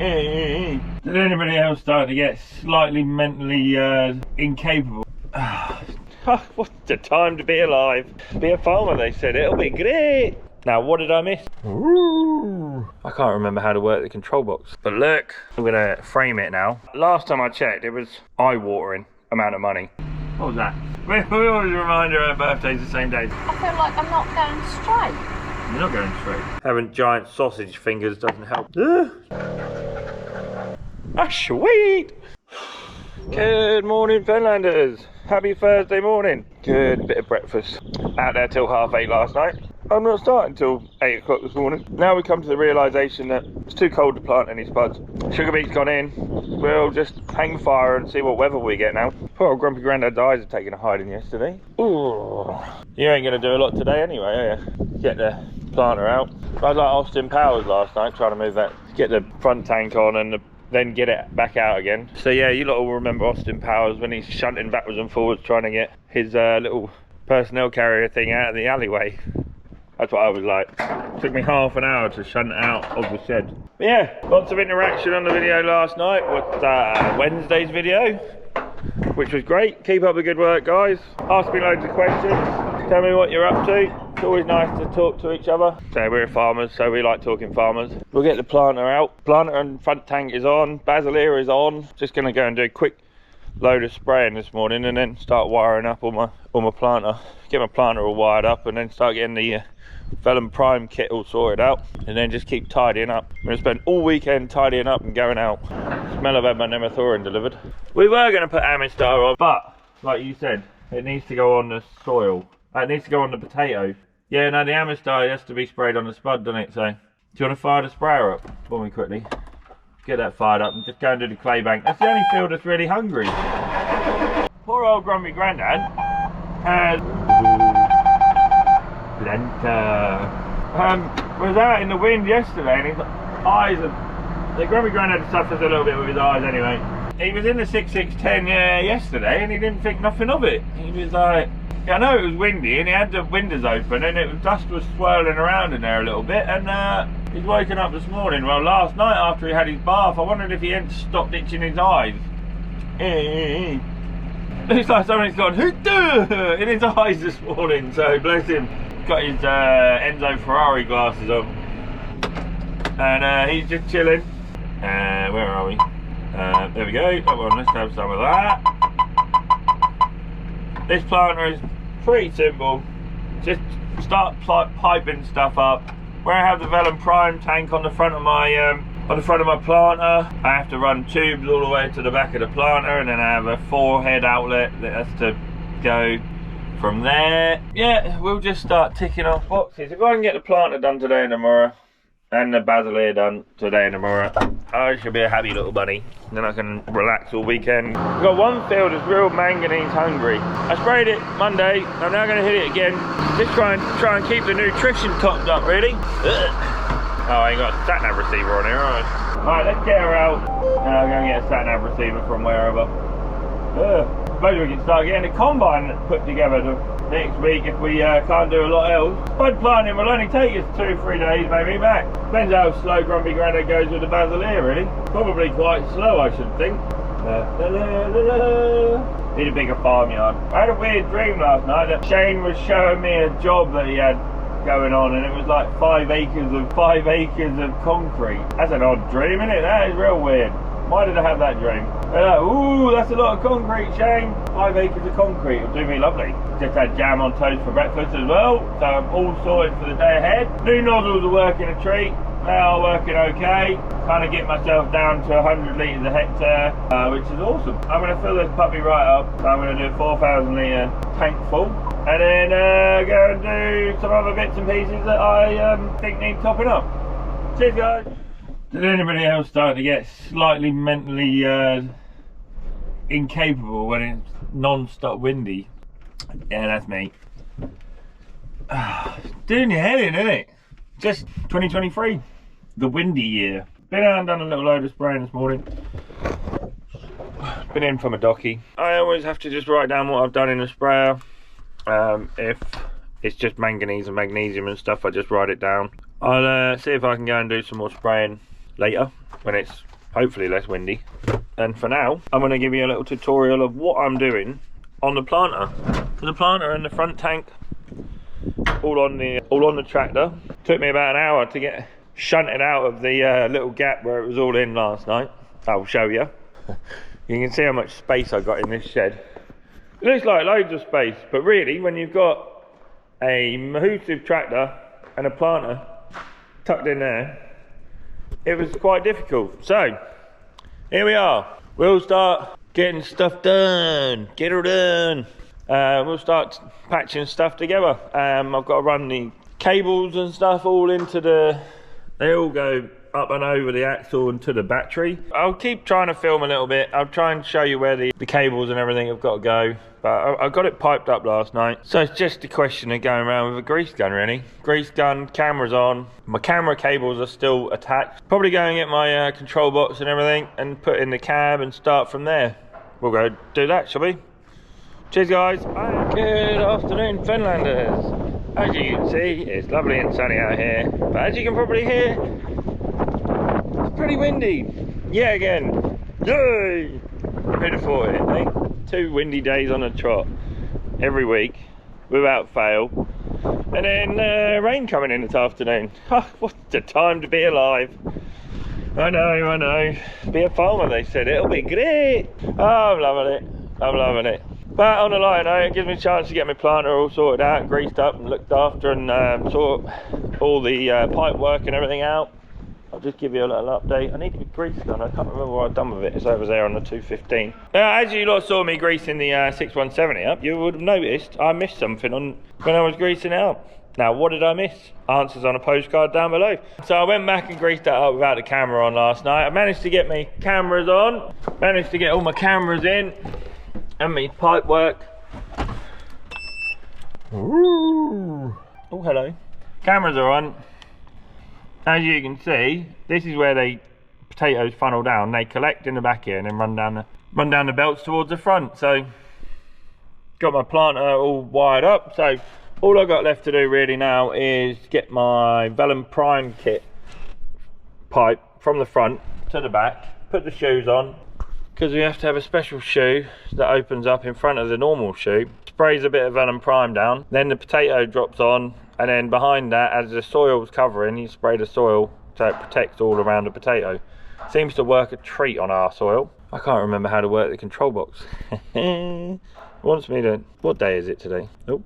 Did anybody else start to get slightly mentally incapable? What's the time to be alive? Be a farmer, they said. It'll be great. Now, what did I miss? Ooh, I can't remember how to work the control box. But look, I'm gonna frame it now. Last time I checked, it was eye-watering amount of money. What was that? We always remind her our birthday's the same day. I feel like I'm not going straight. You're not going straight. Having giant sausage fingers doesn't help. Ah, sweet! Good morning, Finlanders. Happy Thursday morning. Good bit of breakfast. Out there till 8:30 last night. I'm not starting till 8 o'clock this morning. Now we come to the realisation that it's too cold to plant any spuds. Sugar beet's gone in. We'll just hang fire and see what weather we get now. Poor old grumpy granddad's eyes have taken a hiding yesterday. Ooh. You ain't going to do a lot today anyway, are you? Get the planter out. I was like Austin Powers last night, trying to move that, get the front tank on and then get it back out again. So yeah, you lot all remember Austin Powers when he's shunting backwards and forwards trying to get his little personnel carrier thing out of the alleyway. That's what I was like. It took me half an hour to shunt it out of the shed. But yeah, lots of interaction on the video last night with Wednesday's video, which was great. Keep up the good work, guys. Ask me loads of questions. Tell me what you're up to. It's always nice to talk to each other. So we're farmers, so we like talking farmers. We'll get the planter out. Planter and front tank is on. Basileia is on. Just going to go and do a quick load of spraying this morning and then start wiring up all my planter. Get my planter all wired up and then start getting the Vellum Prime kit all sorted out, and then just keep tidying up. I'm going to spend all weekend tidying up and going out. Smell I've had my Nemathorin delivered. We were going to put Amistar on, but like you said, it needs to go on the soil. It needs to go on the potato. Yeah, no, the Amistar has to be sprayed on the spud, doesn't it? So, do you want to fire the sprayer up for me quickly? Get that fired up and just go and do the clay bank. That's the only field that's really hungry. Poor old grumpy granddad has was out in the wind yesterday and his eyes are, the grumpy granddad suffers a little bit with his eyes anyway. He was in the 6610 yesterday and he didn't think nothing of it. He was like, I know it was windy and he had the windows open and dust was swirling around in there a little bit, and he's woken up this morning. Well, last night after he had his bath, I wondered if he hadn't stopped itching his eyes. Looks like somebody's gone in his eyes this morning, so bless him. Got his Enzo Ferrari glasses on and he's just chilling. Where are we? There we go. Come on, let's have some of that. This planter is pretty simple. Just start piping stuff up. Where I have the Vellum Prime tank on the front of my planter, I have to run tubes all the way to the back of the planter, and then I have a 4-head outlet that has to go from there. Yeah, we'll just start ticking off boxes. If I can get the planter done today and tomorrow, and the Basileia done today and tomorrow, I should be a happy little bunny. Then I can relax all weekend. We've got one field that's real manganese hungry. I sprayed it Monday. I'm now going to hit it again. Just try and keep the nutrition topped up, really. Oh, I ain't got a sat-nav receiver on here, alright. Alright, let's get her out. And I'm going to get a sat-nav receiver from wherever. Suppose we can start getting the combine put together next week if we can't do a lot else. Bud planting will only take us 2-3 days, maybe back. Depends how slow Grumpy Granddad goes with the Basileia, really. Probably quite slow, I should think. Need a bigger farmyard. I had a weird dream last night that Shane was showing me a job that he had going on, and it was like 5 acres of concrete. That's an odd dream, isn't it? That is real weird. Why did I have that dream? Ooh, that's a lot of concrete, Shane. 5 acres of concrete will do me lovely. Just had jam on toast for breakfast as well, so I'm all sorted for the day ahead. New nozzles are working a treat. They are working okay. Kind of get myself down to 100 litres a hectare, which is awesome. I'm going to fill this puppy right up. So I'm going to do a 4,000 litre tank full, and then go and do some other bits and pieces that I think need topping up. Cheers, guys. Did anybody else start to get slightly mentally incapable when it's non-stop windy? Yeah, that's me. Doing your head in, isn't it? Just 2023, the windy year. Been out and done a little load of spraying this morning. Been in from a docky. I always have to just write down what I've done in the sprayer. If it's just manganese and magnesium and stuff, I just write it down. I'll see if I can go and do some more spraying later when it's hopefully less windy. And for now, I'm going to give you a little tutorial of what I'm doing on the planter. So the planter and the front tank, all on the tractor. Took me about an hour to get shunted out of the little gap where it was all in last night. I'll show you. You can see how much space I got in this shed. It looks like loads of space, but really when you've got a Mahusiv tractor and a planter tucked in there, it was quite difficult. So here we are. We'll start getting stuff done. Get her done. We'll start patching stuff together. I've got to run the cables and stuff all into they all go up and over the axle and to the battery. I'll keep trying to film a little bit. I'll try and show you where the cables and everything have got to go. But I got it piped up last night. So it's just a question of going around with a grease gun, really. Grease gun, cameras on. My camera cables are still attached. Probably go and get my control box and everything and put in the cab and start from there. We'll go do that, shall we? Cheers, guys. Bye. Good afternoon, Finlanders. As you can see, it's lovely and sunny out here. But as you can probably hear, it's pretty windy. Yeah, again. Yay! Who'd have thought it, eh? 2 windy days on a trot every week without fail, and then rain coming in this afternoon. Oh, what a time to be alive. I know. Be a farmer, they said. It'll be great. Oh, I'm loving it. But on a lighter note, it gives me a chance to get my planter all sorted out and greased up and looked after, and sort all the pipe work and everything out. I'll just give you a little update. I need to be greased on. I can't remember what I've done with it. It's over there on the 215. As you lot saw me greasing the 6170 up, you would have noticed I missed something when I was greasing it up. Now, what did I miss? Answers on a postcard down below. So I went back and greased that up without the camera on last night. I managed to get my cameras on. Managed to get all my cameras in. And my pipe work. Ooh. Oh, hello. Cameras are on. As you can see, this is where the potatoes funnel down. They collect in the back here and then run down the belts towards the front. So, got my planter all wired up. So, all I've got left to do really now is get my Vellum Prime kit pipe from the front to the back. Put the shoes on, because we have to have a special shoe that opens up in front of the normal shoe. Sprays a bit of Vellum Prime down. Then the potato drops on. And then behind that, as the soil's covering, you spray the soil so it protects all around the potato. Seems to work a treat on our soil. I can't remember how to work the control box. Wants me to... What day is it today? Oh,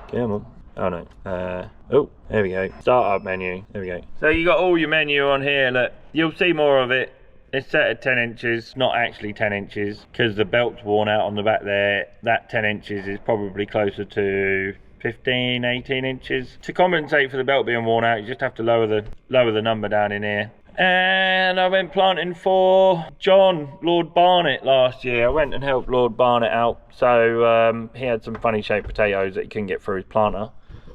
come on. Oh no. Oh, there we go. Startup menu. There we go. So you got all your menu on here. Look, you'll see more of it. It's set at 10 inches, not actually 10 inches, because the belt's worn out on the back there. That 10 inches is probably closer to 15, 18 inches. To compensate for the belt being worn out, you just have to lower the number down in here. And I went planting for John, Lord Barnet, last year. I went and helped Lord Barnet out. So he had some funny shaped potatoes that he couldn't get through his planter.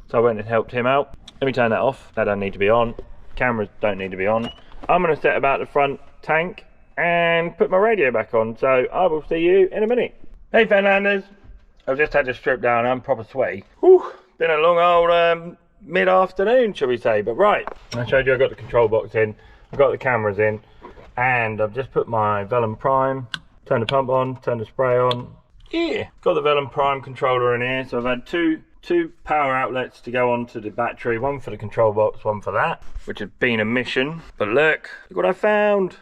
So I went and helped him out. Let me turn that off. That don't need to be on. Cameras don't need to be on. I'm going to set about the front tank and put my radio back on. So I will see you in a minute. Hey Finlanders. I've just had to strip down. I'm proper sweaty. Whew, been a long old mid-afternoon, shall we say. But right, I showed you I got the control box in. I've got the cameras in. And I've just put my Vellum Prime. Turn the pump on, turn the spray on. Yeah, got the Vellum Prime controller in here. So I've had two power outlets to go onto the battery. One for the control box, one for that. Which has been a mission. But look what I found.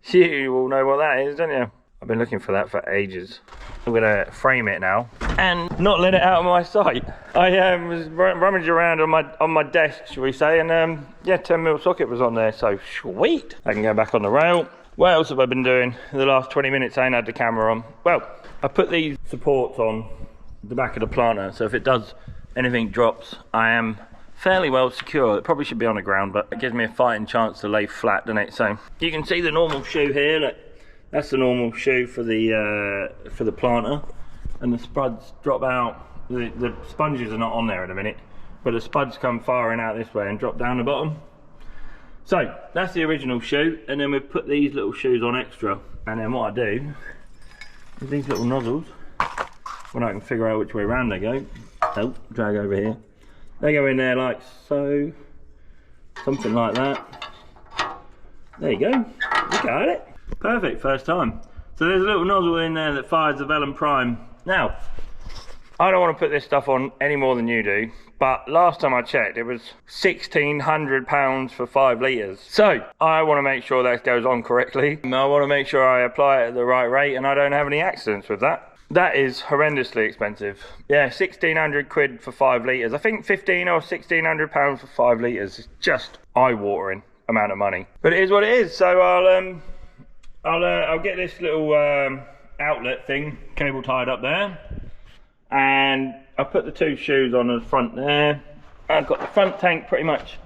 You all know what that is, don't you? I've been looking for that for ages. I'm gonna frame it now and not let it out of my sight. I was rummaging around on my desk, shall we say, and yeah, 10mm socket was on there, so sweet. I can go back on the rail. What else have I been doing in the last 20 minutes? I ain't had the camera on. Well, I put these supports on the back of the planter, so if it does, anything drops, I am fairly well secure. It probably should be on the ground, but it gives me a fighting chance to lay flat, doesn't it? So you can see the normal shoe here. Look, that's the normal shoe for the planter, and the spuds drop out. The sponges are not on there in a minute, but the spuds come firing out this way and drop down the bottom. So that's the original shoe, and then we put these little shoes on extra. And then what I do is these little nozzles, when I can figure out which way around they go. Oh, drag over here. They go in there like so, something like that. There you go. You got it. Perfect, first time. So there's a little nozzle in there that fires the Velum Prime. Now, I don't want to put this stuff on any more than you do, but last time I checked, it was £1,600 for 5 litres. So I want to make sure that goes on correctly. I want to make sure I apply it at the right rate and I don't have any accidents with that. That is horrendously expensive. Yeah, 1,600 quid for 5 litres. I think 15 or 1,600 pounds for 5 litres is just eye-watering amount of money. But it is what it is. So I'll get this little outlet thing cable tied up there, and I'll put the 2 shoes on the front there. I've got the front tank pretty much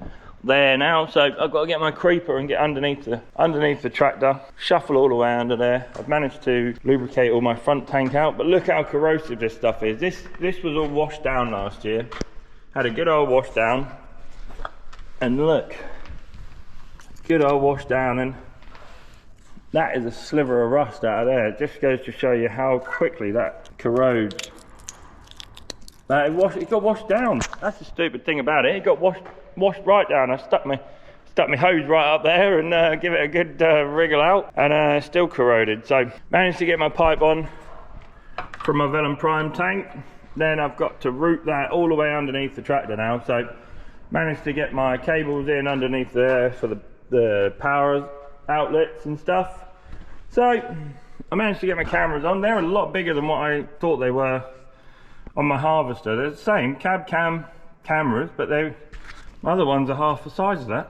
there now, so I've got to get my creeper and get underneath the tractor, shuffle all the way under there. I've managed to lubricate all my front tank out, but look how corrosive this stuff is. This was all washed down last year, had a good old wash down, and look, good old wash down, and that is a sliver of rust out of there. It just goes to show you how quickly that corrodes. It got washed down. That's the stupid thing about it. It got washed right down. I stuck my hose right up there and give it a good wriggle out, and still corroded. So managed to get my pipe on from my Velum Prime tank. Then I've got to route that all the way underneath the tractor now. So managed to get my cables in underneath there for the power outlets and stuff. So I managed to get my cameras on. They're a lot bigger than what I thought they were on my harvester. They're the same cab cam cameras, but my other ones are half the size of that.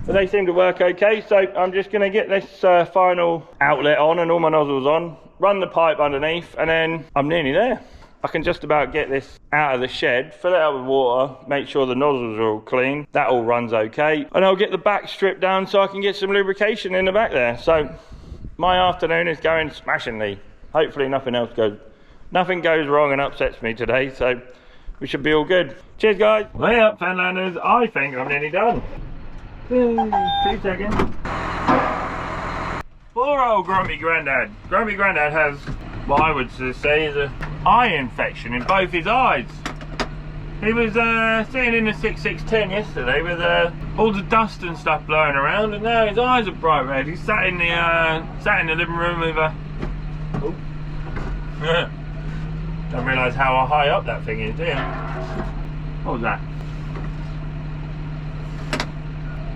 But they seem to work okay, so I'm just going to get this final outlet on and all my nozzles on, run the pipe underneath, and then I'm nearly there. I can just about get this out of the shed, fill it up with water, make sure the nozzles are all clean, that all runs okay, and I'll get the back stripped down so I can get some lubrication in the back there. So my afternoon is going smashingly. Hopefully nothing goes wrong and upsets me today, so we should be all good. Cheers guys. Way up, Fenlanders. I think I'm nearly done. 2 seconds. Poor old Grumpy Grandad. Grumpy Grandad has what I would say is an eye infection in both his eyes. He was sitting in the 6610 yesterday with all the dust and stuff blowing around, and now his eyes are bright red. He sat in the living room with a... Oh. Don't realise how high up that thing is, do you? What was that?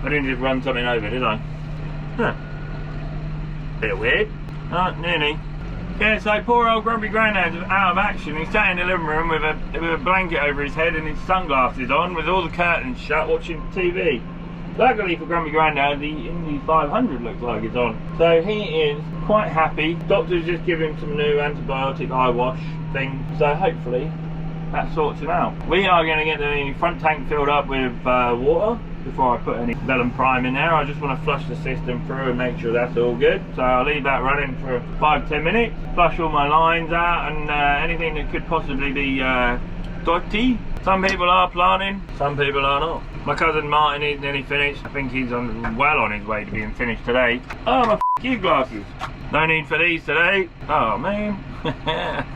I didn't just run something over, did I? Huh. Bit weird. Nearly. Yeah, so poor old Grumpy Grandad's out of action. He sat in the living room with a blanket over his head and his sunglasses on, with all the curtains shut, watching TV. Luckily for Grumpy Grandad, the Indy 500 looks like it's on. So he is quite happy. Doctor's just given him some new antibiotic eye wash thing, so hopefully that sorts him out. We are going to get the front tank filled up with water before I put any Velum Prime in there. I just want to flush the system through and make sure that's all good. So I'll leave that running for 5-10 minutes, flush all my lines out and anything that could possibly be dirty. Some people are planting, some people are not. My cousin Martin is nearly finished. I think he's well on his way to being finished today. Oh, my f***ing glasses. No need for these today. Oh man,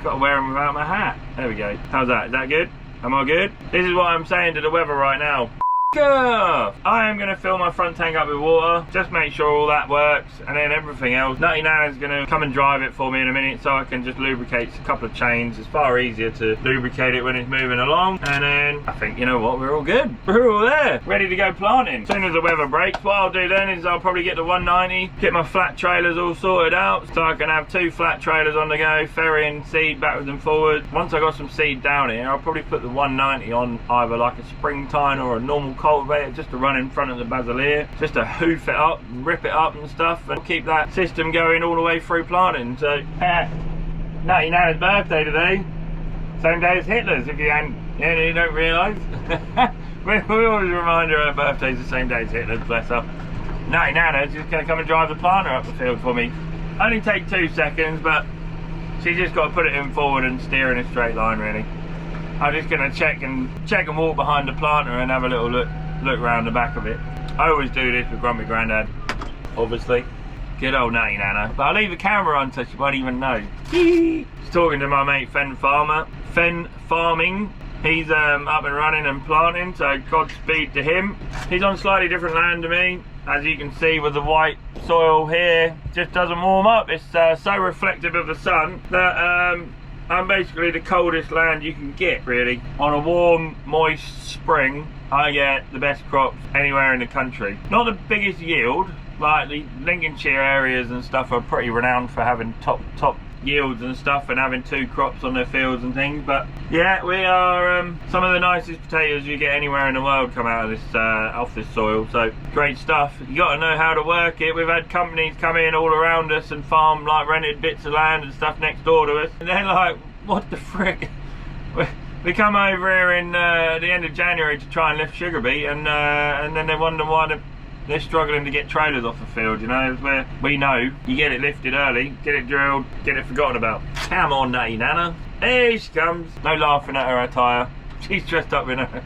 got to wear them without my hat. There we go. How's that? Is that good? Am I good? This is what I'm saying to the weather right now. I am going to fill my front tank up with water, just make sure all that works, and then everything else. Nutty Nana's going to come and drive it for me in a minute so I can just lubricate a couple of chains. It's far easier to lubricate it when it's moving along, and then I think, you know what, we're all good. We're all there, ready to go planting. As soon as the weather breaks, what I'll do then is I'll probably get the 190, get my flat trailers all sorted out so I can have 2 flat trailers on the go, ferrying seed backwards and forwards. Once I got some seed down here, I'll probably put the 190 on either like a spring tine or a normal cultivator, just to run in front of the Basileia, just to hoof it up, rip it up and stuff, and keep that system going all the way through planting. So, Nutty Nana's birthday today, same day as Hitler's, if you don't realise. we always remind her birthday's the same day as Hitler's, bless her. Nutty Nana's just going to come and drive the planter up the field for me. Only take 2 seconds, but she's just got to put it in forward and steer in a straight line, really. I'm just going to check and walk behind the planter and have a little look around the back of it. I always do this with Grumpy Grandad, obviously. Good old Nutty Nana. But I'll leave the camera on so she won't even know. Just talking to my mate Fen Farming. He's up and running and planting, so Godspeed to him. He's on slightly different land to me. as you can see with the white soil here, just doesn't warm up. It's so reflective of the sun that I'm basically the coldest land you can get, really. On a warm, moist spring, I get the best crops anywhere in the country. Not the biggest yield, like the Lincolnshire areas and stuff are pretty renowned for having top yields and stuff and having 2 crops on their fields and things, but yeah, we are some of the nicest potatoes you get anywhere in the world come out of this off this soil. So great stuff. You got to know how to work it. We've had companies come in all around us and farm like rented bits of land and stuff next door to us, and they're like, what the frick? We come over here in the end of January to try and lift sugar beet, and then they wonder why they're struggling to get trailers off the field, you know. It's where we know you get it lifted early, get it drilled, get it forgotten about. Come on, Nutty Nana. Here she comes. No laughing at her attire. She's dressed up in her,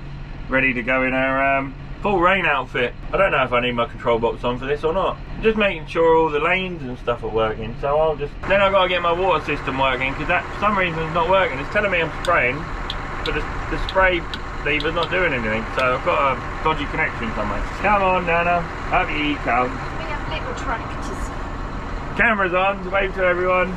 ready to go in her full rain outfit. I don't know if I need my control box on for this or not. Just making sure all the lanes and stuff are working. So I'll just, then I've got to get my water system working, because that for some reason is not working. It's telling me I'm spraying, but the spray lever's not doing anything, so I've got a dodgy connection somewhere. Come on, Nana, up you come. We have little tractors. Camera's on, wave to everyone.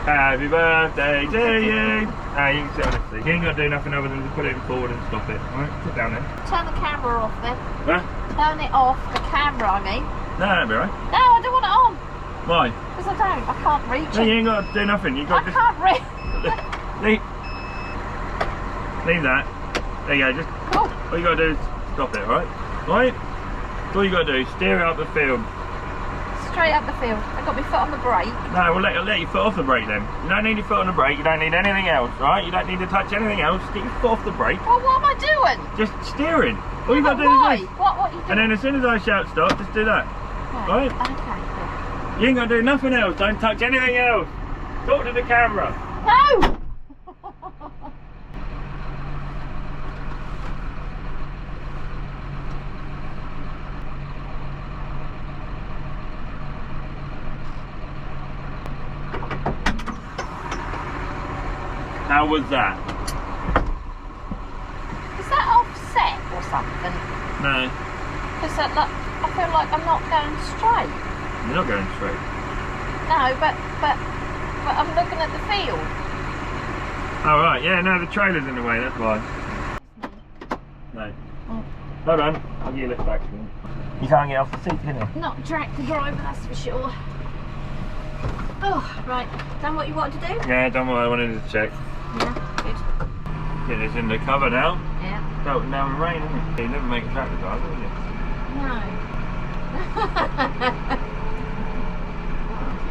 Happy birthday to you. Ah, you can sit on it, see. You ain't got to do nothing other than just put it forward and stop it. Alright, sit down there. Turn the camera off then. Huh? Turn it off, the camera I mean. No, that'll be right. No, I don't want it on. Why? Because I can't reach No, it. you ain't got to do nothing. You got I can't reach leave that. There you go, just Cool. all you got to do is stop it, alright? Right? All you got to do is steer it up the field. Straight up the field. I've got my foot on the brake. No, we'll let your foot off the brake then. You don't need your foot on the brake, you don't need anything else, right? You don't need to touch anything else, get your foot off the brake. Well, what am I doing? Just steering. All you got to do Why? is this. What are you doing? And then as soon as I shout stop, just do that. Right? Okay. You ain't got to do nothing else, don't touch anything else. Talk to the camera. No! How was that? Is that offset or something? No, Because I feel like I'm not going straight. you're not going straight. No, but I'm looking at the field. Oh right, yeah, no, the trailer's in the way, that's why. No. Oh. Hold on, I'll get you lift back. You can't get off the seat, can you? Not tractor driver, that's for sure. Oh, right. Done what you wanted to do? Yeah, done what I wanted to check. Yeah, good. Get this in the cover now. Yeah. Belting down the rain, isn't it? You never make a tractor driver, will you? No.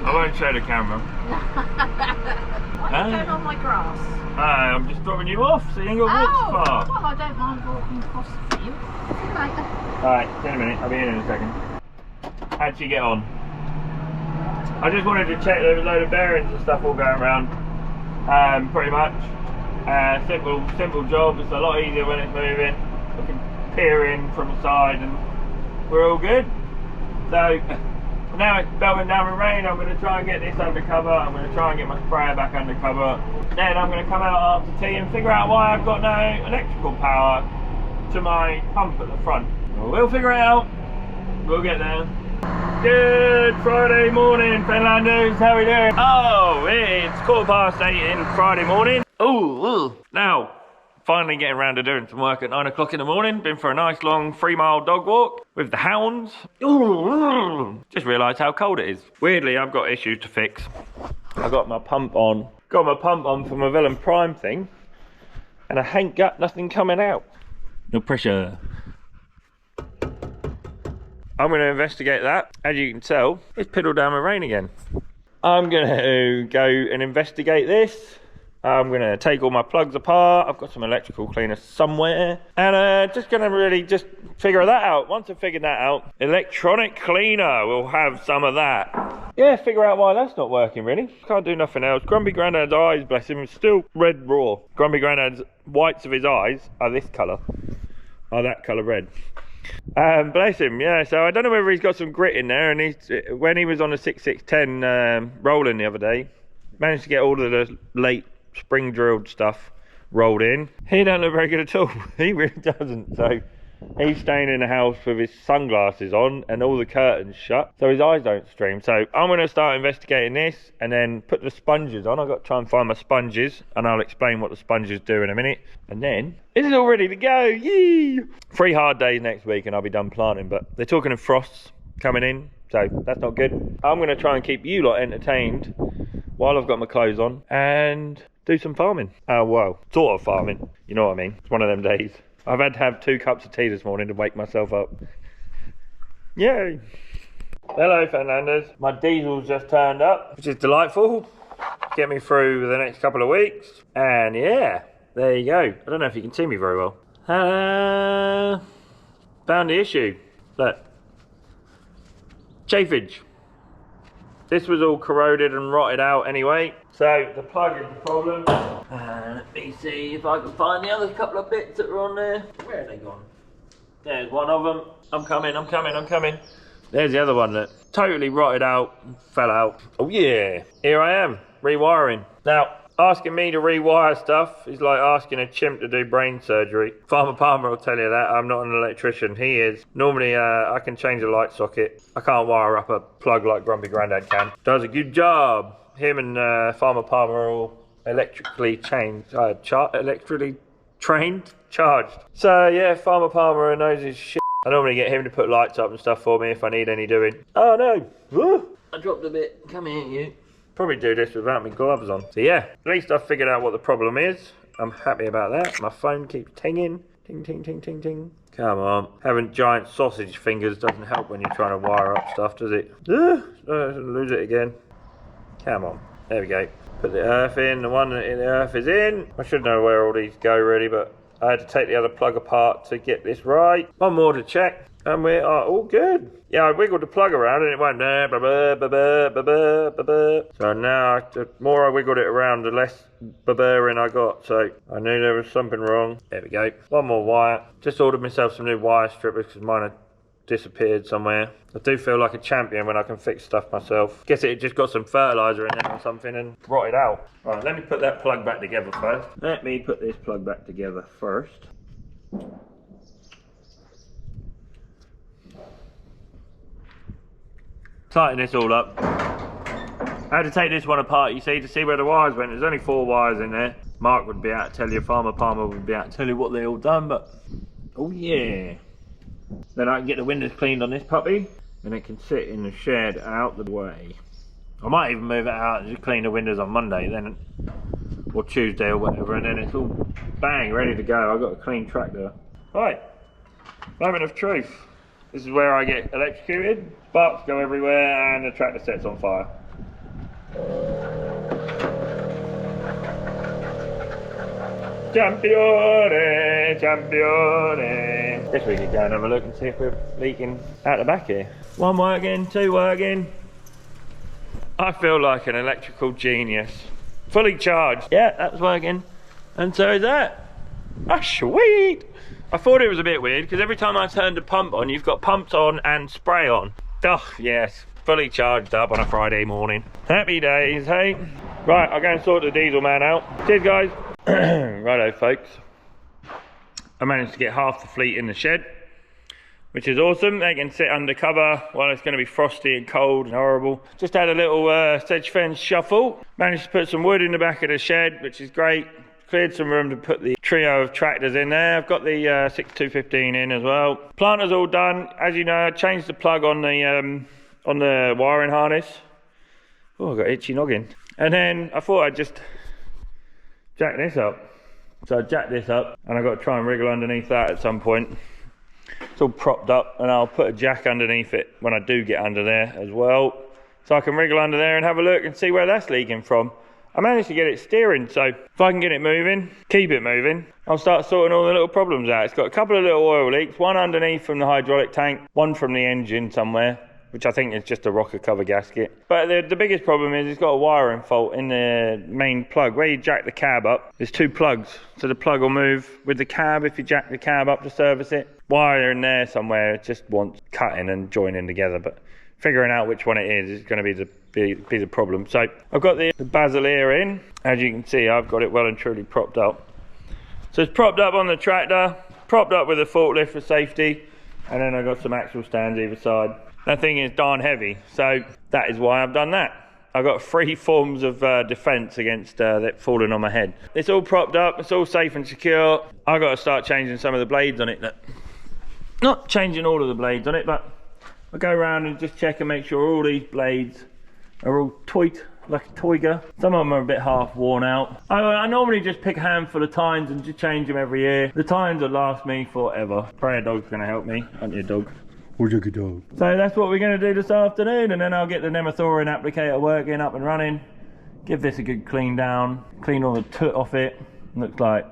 I won't show the camera. Why are you going on my grass? I'm just dropping you off so you ain't got to walk so far. Well, I don't mind walking across the field. See you later. Alright, in a minute, I'll be in a second. How'd she get on? I just wanted to check there was a load of bearings and stuff all going around. Pretty much. Simple job, it's a lot easier when it's moving. I can peer in from the side and we're all good. So now it's belting down the rain, I'm going to try and get this under cover. I'm going to try and get my sprayer back under cover. Then I'm going to come out after tea and figure out why I've got no electrical power to my pump at the front. We'll figure it out. We'll get there. Good Friday morning, Finlanders. How are we doing? Oh, it's 8:15 in Friday morning. Oh, now finally getting around to doing some work at 9 o'clock in the morning. Been for a nice long 3-mile dog walk with the hounds. Ooh, just realised how cold it is. Weirdly, I've got issues to fix. I got my pump on. Got my pump on for my Velum Prime thing, and I ain't got nothing coming out. No pressure. I'm going to investigate that. As you can tell, it's piddled down with rain again. I'm going to go and investigate this. I'm going to take all my plugs apart. I've got some electrical cleaner somewhere. And just going to really just figure that out. Once I've figured that out, electronic cleaner, we'll have some of that. Yeah, figure out why that's not working really. Can't do nothing else. Grumpy Grandad's eyes, bless him, still red raw. Grumpy Grandad's whites of his eyes are this colour. Are that colour red. Bless him, yeah, so I don't know whether he's got some grit in there, and when he was on the 6610 rolling the other day, managed to get all of the late spring drilled stuff rolled in. He don't look very good at all. He really doesn't, so He's staying in the house with his sunglasses on and all the curtains shut, so his eyes don't stream. So I'm going to start investigating this and then put the sponges on. I've got to try and find my sponges, and I'll explain what the sponges do in a minute. And then this is all ready to go. Yee! 3 hard days next week and I'll be done planting, but they're talking of frosts coming in, so that's not good. I'm going to try and keep you lot entertained while I've got my clothes on and do some farming. Well, sort of farming, you know what I mean. It's one of them days. I've had to have 2 cups of tea this morning to wake myself up. Yay! Hello, Fernandez. My diesel's just turned up, which is delightful. Get me through the next couple of weeks. And yeah, there you go. I don't know if you can see me very well. Found the issue. Look. Chafage. This was all corroded and rotted out anyway. So the plug is the problem. Let me see if I can find the other couple of bits that are on there. Where are they gone? There's one of them. I'm coming. There's the other one that totally rotted out and fell out. Oh yeah, here I am, rewiring. Now, asking me to rewire stuff is like asking a chimp to do brain surgery. Farmer Palmer will tell you that. I'm not an electrician, he is. Normally I can change a light socket. I can't wire up a plug like Grumpy Grandad can. Does a good job. Him and Farmer Palmer are all electrically trained. Charged. So yeah, Farmer Palmer knows his shit. I normally get him to put lights up and stuff for me if I need any doing. Oh no, I dropped a bit. Come here, you. Probably do this without my gloves on. So yeah, at least I've figured out what the problem is. I'm happy about that. My phone keeps tinging. Ting, ting, ting, ting, ting. Come on. Having giant sausage fingers doesn't help when you're trying to wire up stuff, does it? Lose it again. Come on. There we go. Put the earth in. The one that the earth is in. I should know where all these go really, but I had to take the other plug apart to get this right. One more to check. And we are all good. Yeah, I wiggled the plug around and it went there. So now, the more I wiggled it around, the less baburring I got. So I knew there was something wrong. There we go. One more wire. Just ordered myself some new wire strippers because mine had disappeared somewhere. I do feel like a champion when I can fix stuff myself. Guess it just got some fertilizer in there or something and rotted out. Right, let me put that plug back together first. Let me put this plug back together first. Tighten this all up. I had to take this one apart, you see, to see where the wires went. There's only 4 wires in there. Mark would be able to tell you, Farmer Palmer would be able to tell you what they all done, but oh yeah. Then I can get the windows cleaned on this puppy and it can sit in the shed out the way. I might even move it out and just clean the windows on Monday then, or Tuesday or whatever, and then it's all bang, ready to go. I've got a clean tractor. Right, moment of truth. This is where I get electrocuted, sparks go everywhere and the tractor sets on fire. Champione, champione. Guess we could go and have a look and see if we're leaking out the back here. 1 working, 2 working. I feel like an electrical genius. Fully charged. Yeah, that's working. And so is that. Ah, sweet. I thought it was a bit weird because every time I turned the pump on, you've got pumps on and spray on. Oh, yes. Fully charged up on a Friday morning. Happy days, hey? Right, I'll go and sort the diesel man out. Cheers, guys. Righto, folks. I managed to get half the fleet in the shed, which is awesome. They can sit under cover while it's going to be frosty and cold and horrible. Just had a little sedge fence shuffle. Managed to put some wood in the back of the shed, which is great. Cleared some room to put the trio of tractors in there. I've got the 6215 in as well. Planter's all done. As you know, I changed the plug on the wiring harness. Oh, I got itchy noggin. And then I thought I'd just jack this up. So I jacked this up and I've got to try and wriggle underneath that at some point. It's all propped up and I'll put a jack underneath it when I do get under there as well. So I can wriggle under there and have a look and see where that's leaking from. I managed to get it steering, so if I can get it moving, keep it moving, I'll start sorting all the little problems out. It's got a couple of little oil leaks, one underneath from the hydraulic tank, one from the engine somewhere, which I think is just a rocker cover gasket. But the biggest problem is it's got a wiring fault in the main plug. Where you jack the cab up, there's 2 plugs. So the plug will move with the cab if you jack the cab up to service it. Wire in there somewhere, it just wants cutting and joining together. But figuring out which one it is going to be the problem. So I've got the Basileer in. As you can see, I've got it well and truly propped up. So it's propped up on the tractor. propped up with a forklift for safety, and then I got some axle stands either side. That thing is darn heavy, so that is why I've done that. I've got 3 forms of defence against that falling on my head. It's all propped up, it's all safe and secure. I've got to start changing some of the blades on it. Not changing all of the blades on it, but I'll go around and just check and make sure all these blades are all toit like a Toyga. Some of them are a bit half worn out. I normally just pick a handful of tines and just change them every year. The tines will last me forever. Prayer dog's gonna help me, aren't you, a dog? Where's your good dog? So that's what we're gonna do this afternoon, and then I'll get the Nemathorin applicator working, up and running. Give this a good clean down, clean all the toot off it. Looks like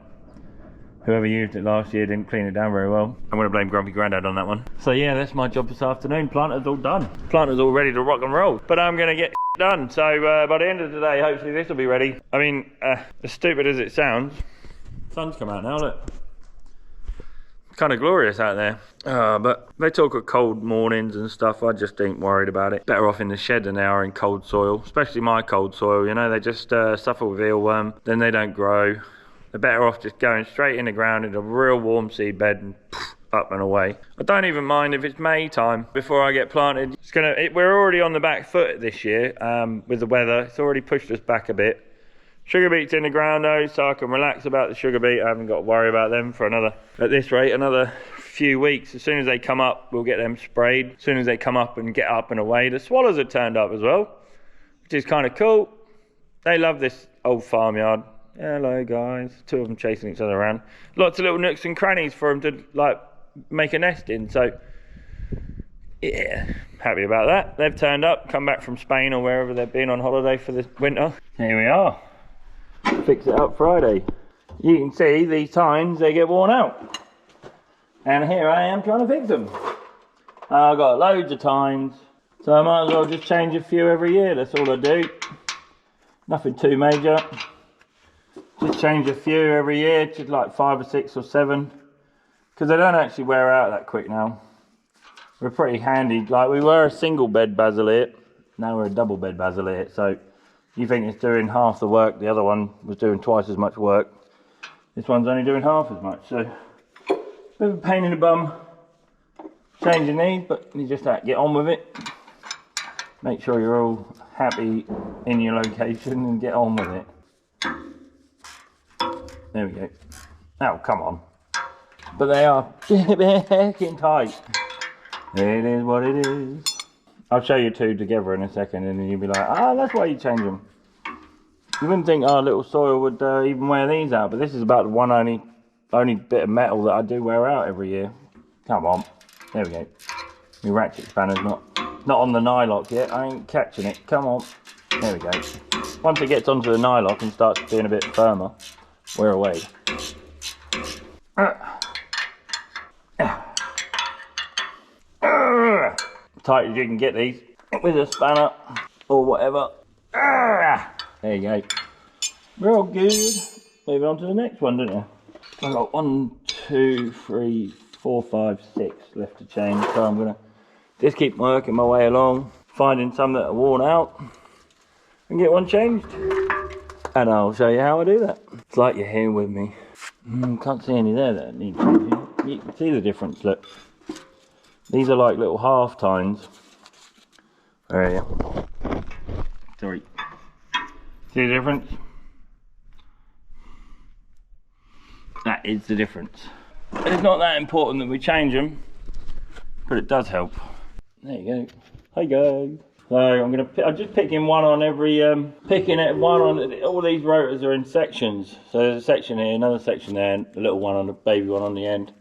whoever used it last year didn't clean it down very well. I'm gonna blame Grumpy Grandad on that one. So yeah, that's my job this afternoon. Planter's all done. Planter's all ready to rock and roll. But I'm gonna get done. So by the end of the day, hopefully this will be ready. I mean, as stupid as it sounds, sun's come out now, look. Kind of glorious out there. But they talk of cold mornings and stuff. I just ain't worried about it. Better off in the shed than they are in cold soil, especially my cold soil. You know, they just suffer with eelworm, then they don't grow. They're better off just going straight in the ground in a real warm seed bed and up and away. I don't even mind if it's May time before I get planted. We're already on the back foot this year with the weather. It's already pushed us back a bit. Sugar beets in the ground though, so I can relax about the sugar beet. I haven't got to worry about them for at this rate, another few weeks. As soon as they come up, we'll get them sprayed. As soon as they come up and get up and away. The swallows are turned up as well, which is kind of cool. They love this old farmyard. Hello guys, 2 of them chasing each other around. Lots of little nooks and crannies for them to like make a nest in, so yeah, happy about that. They've turned up, come back from Spain or wherever they've been on holiday for the winter. Here we are. Fix it up Friday. You can see these tines, they get worn out. And here I am trying to fix them. I've got loads of tines, so I might as well just change a few every year. That's all I do. Nothing too major. Just change a few every year, just like 5 or 6 or 7. Because they don't actually wear out that quick now. We're pretty handy. Like, we were a single bed basiliet, now we're a double bed basiliet. So you think it's doing half the work, the other one was doing twice as much work. This one's only doing half as much, so bit of a pain in the bum changing these, but you just have to get on with it. Make sure you're all happy in your location and get on with it. There we go. Oh, come on. But they are heckin' tight. It is what it is. I'll show you 2 together in a second and then you'll be like, that's why you change them. You wouldn't think our little soil would even wear these out, but this is about the one only bit of metal that I do wear out every year. Come on. There we go. My ratchet spanner's not on the nylock yet. I ain't catching it. Come on. There we go. Once it gets onto the nylock and starts being a bit firmer, we're away. Tight as you can get these with a spanner or whatever. There you go. Real good. Moving on to the next one, don't you? I've got 1, 2, 3, 4, 5, 6 left to change, so I'm gonna just keep working my way along, finding some that are worn out and get one changed. And I'll show you how I do that. It's like you're here with me. Can't see any there that need changing. You can see the difference, look. These are like little half tines. There you go. Sorry. See the difference? That is the difference. It's not that important that we change them, but it does help. There you go. Hi guys. So I'm just picking one on every, all these rotors are in sections. So there's a section here, another section there, and a little one on the baby one on the end.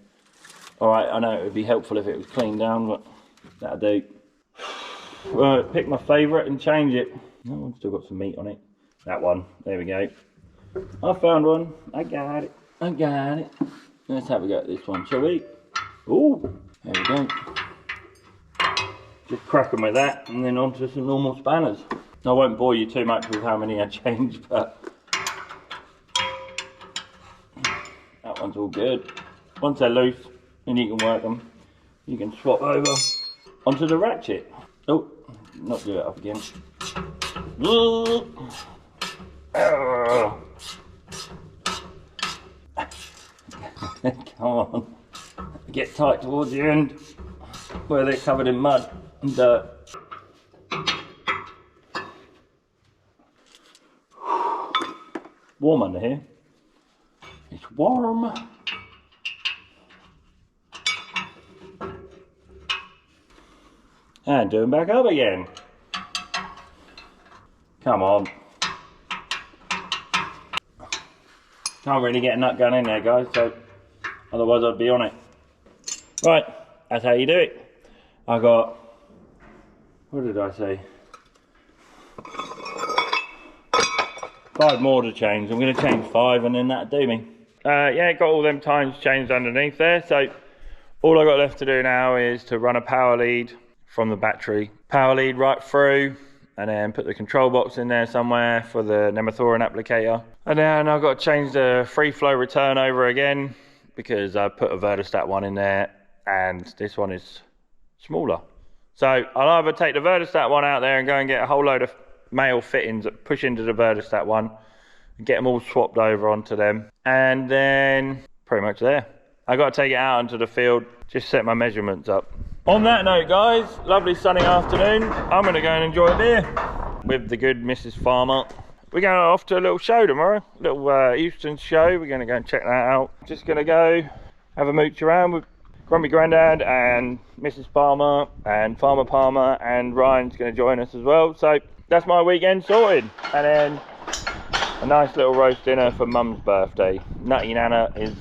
Alright, I know it would be helpful if it was cleaned down, but that'll do. Right, pick my favourite and change it. Oh, I've still got some meat on it. That one, there we go. I found one, I got it, I got it. Let's have a go at this one, shall we? Ooh, there we go. Just crack them with that and then onto some normal spanners. I won't bore you too much with how many I changed, but that one's all good. Once they're loose and you can work them, you can swap over onto the ratchet. Oh, not do it up again. Come on. get tight towards the end where they're covered in mud and dirt. Warm under here. It's warm. And doing back up again. Come on. Can't really get a nut gun in there, guys, so otherwise I'd be on it. Right, that's how you do it. I got, what did I say? 5 more to change. I'm going to change 5 and then that'll do me. Yeah, got all them times changed underneath there, so all I got left to do now is to run a power lead from the battery. Power lead right through, and then put the control box in there somewhere for the Nemathorin applicator. And then I've got to change the free flow return over again because I put a Verdistat one in there and this one is smaller. So I'll either take the Verdistat one out there and go and get a whole load of male fittings that push into the Verdistat one and get them all swapped over onto them. And then pretty much there. I got to take it out into the field, just set my measurements up. On that note, guys, lovely sunny afternoon. I'm going to go and enjoy a beer with the good Mrs. Farmer. We're going off to a little show tomorrow, a little Houston show. We're going to go and check that out. Just going to go have a mooch around with Grumpy Grandad and Mrs. Palmer and Farmer Palmer, and Ryan's going to join us as well. So that's my weekend sorted. And then a nice little roast dinner for Mum's birthday. Nutty Nana is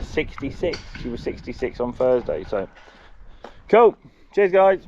66. She was 66 on Thursday, so cool. Cheers, guys.